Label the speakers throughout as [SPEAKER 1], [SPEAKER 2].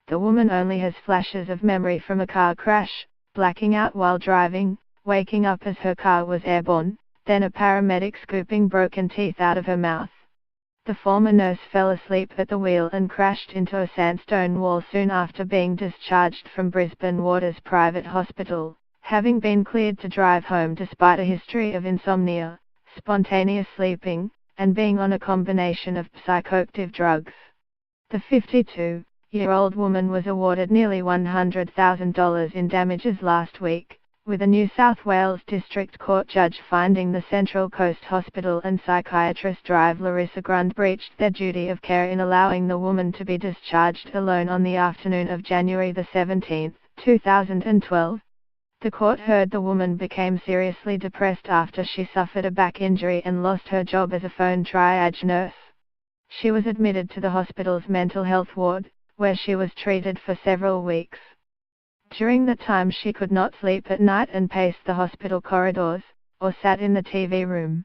[SPEAKER 1] The woman only has flashes of memory from a car crash, blacking out while driving, waking up as her car was airborne, then a paramedic scooping broken teeth out of her mouth. The former nurse fell asleep at the wheel and crashed into a sandstone wall soon after being discharged from Brisbane Waters Private Hospital, having been cleared to drive home despite a history of insomnia, spontaneous sleeping, and being on a combination of psychoactive drugs. The 52-year-old woman was awarded nearly $100,000 in damages last week, with a New South Wales District Court judge finding the Central Coast Hospital and psychiatrist Drive Larissa Grund breached their duty of care in allowing the woman to be discharged alone on the afternoon of January 17, 2012. The court heard the woman became seriously depressed after she suffered a back injury and lost her job as a phone triage nurse. She was admitted to the hospital's mental health ward, where she was treated for several weeks. During the time she could not sleep at night and paced the hospital corridors, or sat in the TV room.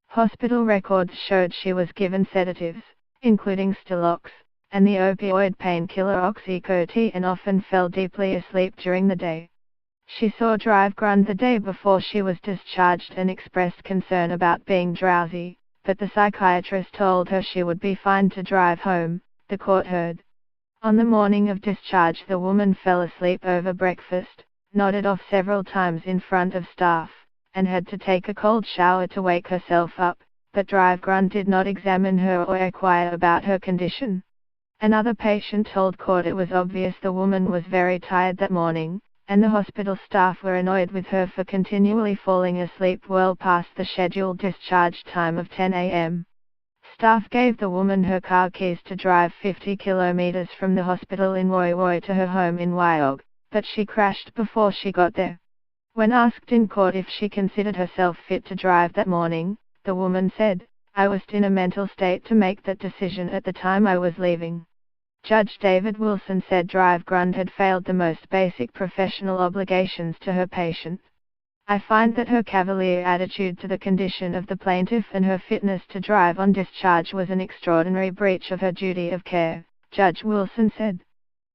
[SPEAKER 1] Hospital records showed she was given sedatives, including Stilox, and the opioid painkiller Oxycontin, and often fell deeply asleep during the day. She saw Drive Grund the day before she was discharged and expressed concern about being drowsy, but the psychiatrist told her she would be fine to drive home, the court heard. On the morning of discharge, the woman fell asleep over breakfast, nodded off several times in front of staff, and had to take a cold shower to wake herself up, but Drive Grund did not examine her or inquire about her condition. Another patient told court it was obvious the woman was very tired that morning, and the hospital staff were annoyed with her for continually falling asleep well past the scheduled discharge time of 10 a.m. Staff gave the woman her car keys to drive 50 kilometers from the hospital in Woy Woy to her home in Wyong, but she crashed before she got there. When asked in court if she considered herself fit to drive that morning, the woman said, "I was in a mental state to make that decision at the time I was leaving." Judge David Wilson said Drive Grund had failed the most basic professional obligations to her patient. "I find that her cavalier attitude to the condition of the plaintiff and her fitness to drive on discharge was an extraordinary breach of her duty of care," Judge Wilson said.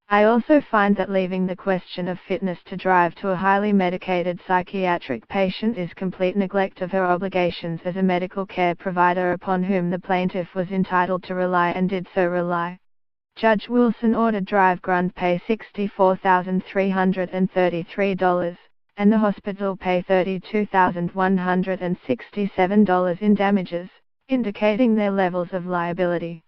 [SPEAKER 1] "I also find that leaving the question of fitness to drive to a highly medicated psychiatric patient is complete neglect of her obligations as a medical care provider upon whom the plaintiff was entitled to rely and did so rely." Judge Wilson ordered Drive Grund pay $64,333. And the hospital pay $32,167 in damages, indicating their levels of liability.